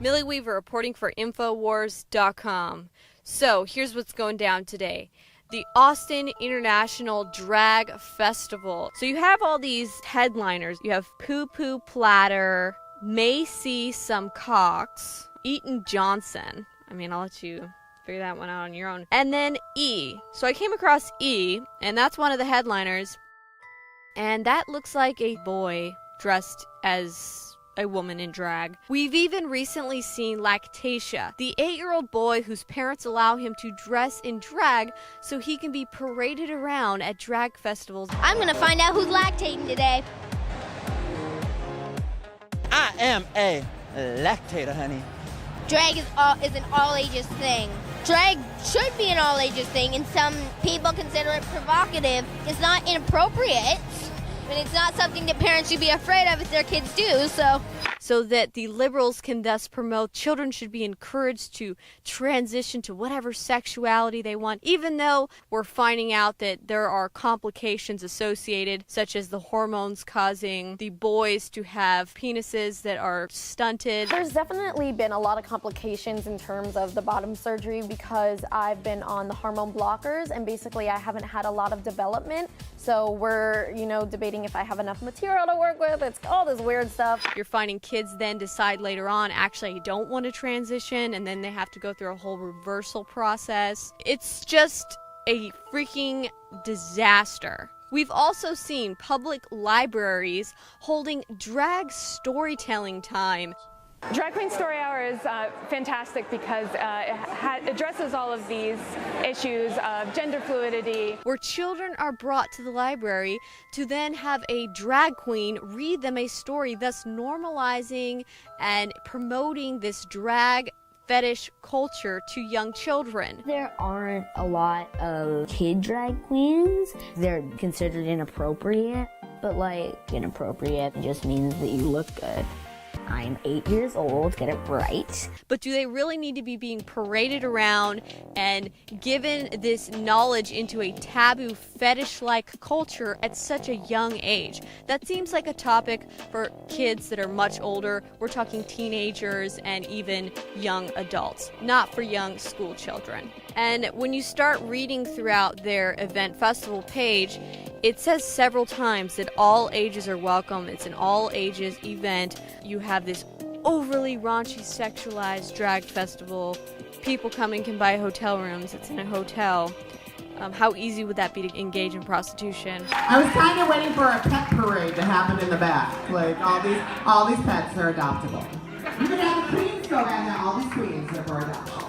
Millie Weaver reporting for Infowars.com. So, here's what's going down today. The Austin International Drag Festival. So you have all these headliners. You have Poo Poo Platter, May See Some Cocks, Eaton Johnson. I mean, I'll let you figure that one out on your own. And then E. So I came across E, and that's one of the headliners. And that looks like a boy dressed as a woman in drag. We've even recently seen Lactatia, the 8-year-old boy whose parents allow him to dress in drag so he can be paraded around at drag festivals. I'm gonna find out who's lactating today. I am a lactator, honey. Drag is an all-ages thing. Drag should be an all-ages thing, and some people consider it provocative. It's not inappropriate, but it's not something that parents should be afraid of if their kids do, so that the liberals can thus promote children should be encouraged to transition to whatever sexuality they want, even though we're finding out that there are complications associated, such as the hormones causing the boys to have penises that are stunted. There's definitely been a lot of complications in terms of the bottom surgery because I've been on the hormone blockers and basically I haven't had a lot of development. So we're, debating if I have enough material to work with. It's all this weird stuff. You're finding kids then decide later on, actually, I don't want to transition, and then they have to go through a whole reversal process. It's just a freaking disaster. We've also seen public libraries holding drag storytelling time. Drag Queen Story Hour is fantastic because it addresses all of these issues of gender fluidity. Where children are brought to the library to then have a drag queen read them a story, thus normalizing and promoting this drag fetish culture to young children. There aren't a lot of kid drag queens. They're considered inappropriate, but inappropriate just means that you look good. I'm 8 years old, get it right. But do they really need to be being paraded around and given this knowledge into a taboo fetish-like culture at such a young age? That seems like a topic for kids that are much older. We're talking teenagers and even young adults, not for young school children. And when you start reading throughout their event festival page, it says several times that all ages are welcome. It's an all ages event. You have this overly raunchy, sexualized drag festival. People coming can buy hotel rooms. It's in a hotel. How easy would that be to engage in prostitution? I was kind of waiting for a pet parade to happen in the back. Like all these pets are adoptable. You could have the queens go down there. All these queens are for adoption.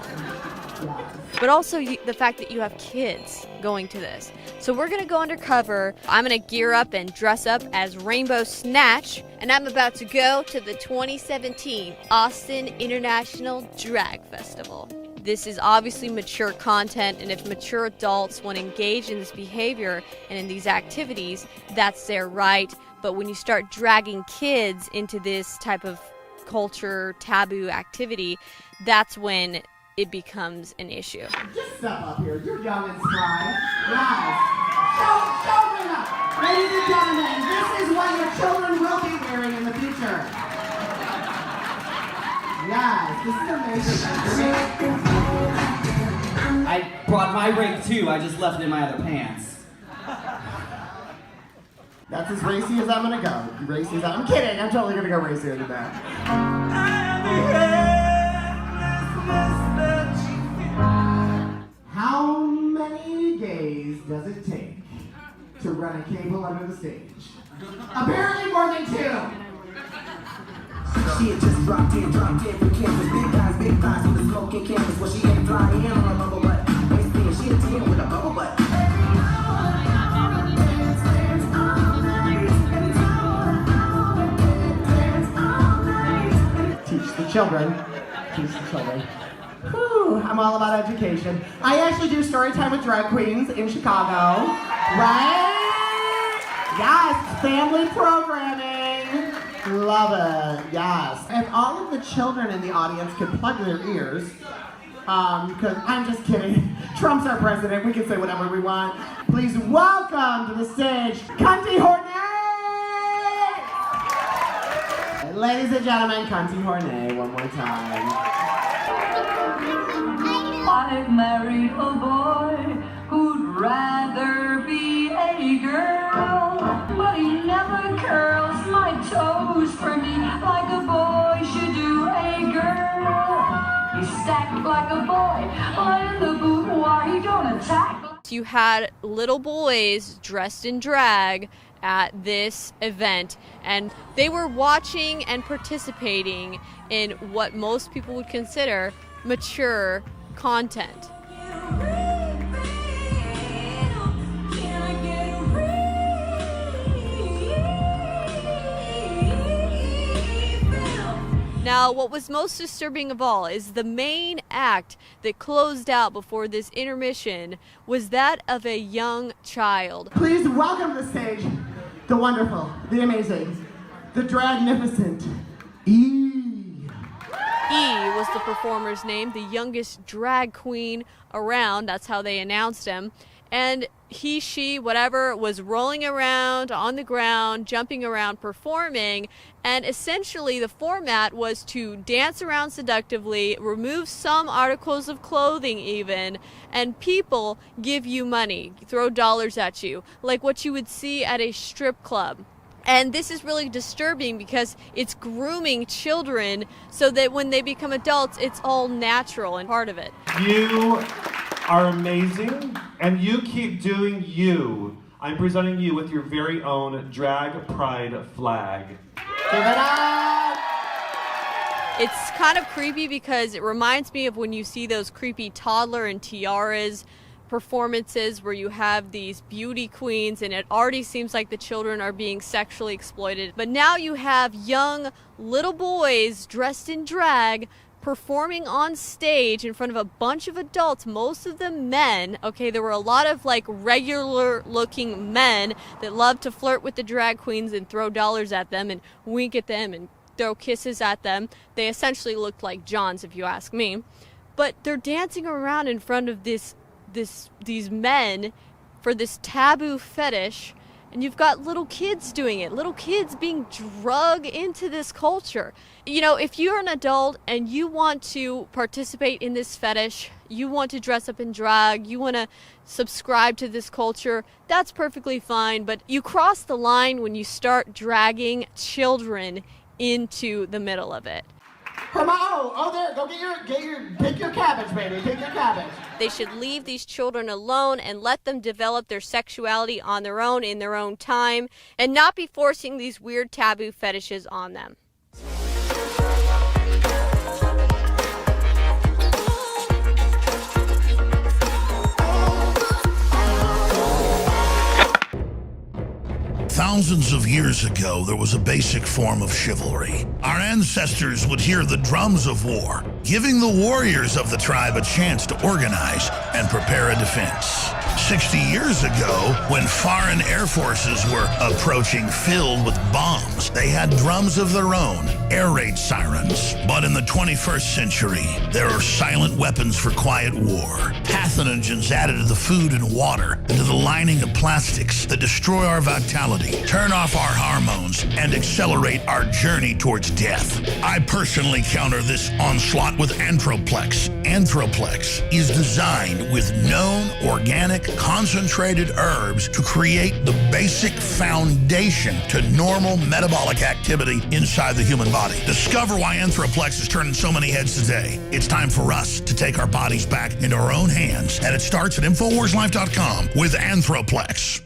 Yeah. But also the fact that you have kids going to this. So we're going to go undercover. I'm going to gear up and dress up as Rainbow Snatch. And I'm about to go to the 2017 Austin International Drag Festival. This is obviously mature content, and if mature adults want to engage in this behavior and in these activities, that's their right. But when you start dragging kids into this type of culture, taboo activity, that's when it becomes an issue. Just step up here. You're young and spry. Yes. Show it up. Ladies and gentlemen, this is what your children will be wearing in the future. Yes, this is amazing. I brought my ring too. I just left it in my other pants. That's as racy as I'm gonna go. Racy as I'm kidding. I'm totally gonna go racier than that. How many days does it take to run a cable under the stage? Apparently more than 2. She had just dropped in for campus. Big guys with a smoking campus. Well, she ain't flying in on a bubble butt. She a 10 with a bubble butt. Teach the children. Teach the children. Whew, I'm all about education. I actually do story time with drag queens in Chicago. Right? Yes, family programming. Love it, yes. If all of the children in the audience could plug their ears, because I'm just kidding. Trump's our president, we can say whatever we want. Please welcome to the stage, Cunty Hornet! Ladies and gentlemen, Cunty Hornet, one more time. I married a boy who'd rather be a girl, but he never curls my toes for me like a boy should do a girl. He's stacked like a boy, but in the boudoir he don't attack. You had little boys dressed in drag at this event, and they were watching and participating in what most people would consider mature content. Now, what was most disturbing of all is the main act that closed out before this intermission was that of a young child. Please welcome to the stage the wonderful, the amazing, the dragnificent E. E was the performer's name, the youngest drag queen around. That's how they announced him. And he, she, whatever, was rolling around on the ground, jumping around, performing. And essentially the format was to dance around seductively, remove some articles of clothing even, and people give you money, throw dollars at you, like what you would see at a strip club. And this is really disturbing because it's grooming children so that when they become adults, it's all natural and part of it. You are amazing, and you keep doing you. I'm presenting you with your very own drag pride flag. Give it up! It's kind of creepy because it reminds me of when you see those creepy toddler and tiaras performances where you have these beauty queens and it already seems like the children are being sexually exploited. But now you have young little boys dressed in drag performing on stage in front of a bunch of adults, most of them men. Okay, there were a lot of like regular looking men that loved to flirt with the drag queens and throw dollars at them and wink at them and throw kisses at them. They essentially looked like Johns, if you ask me. But they're dancing around in front of these men for this taboo fetish, and you've got little kids doing it, little kids being drugged into this culture. You know, if you're an adult and you want to participate in this fetish, you want to dress up in drag, you want to subscribe to this culture, that's perfectly fine, but you cross the line when you start dragging children into the middle of it. Oh, there, go pick your cabbage, baby, pick your cabbage. They should leave these children alone and let them develop their sexuality on their own in their own time and not be forcing these weird taboo fetishes on them. Thousands of years ago, there was a basic form of chivalry. Our ancestors would hear the drums of war, giving the warriors of the tribe a chance to organize and prepare a defense. 60 years ago, when foreign air forces were approaching filled with bombs, they had drums of their own, air raid sirens. But in the 21st century, there are silent weapons for quiet war. Pathogens added to the food and water and to the lining of plastics that destroy our vitality, turn off our hormones, and accelerate our journey towards death. I personally counter this onslaught with Anthroplex. Anthroplex is designed with known organic concentrated herbs to create the basic foundation to normal metabolic activity inside the human body. Discover why Anthroplex is turning so many heads today. It's time for us to take our bodies back into our own hands, and it starts at InfowarsLife.com with Anthroplex.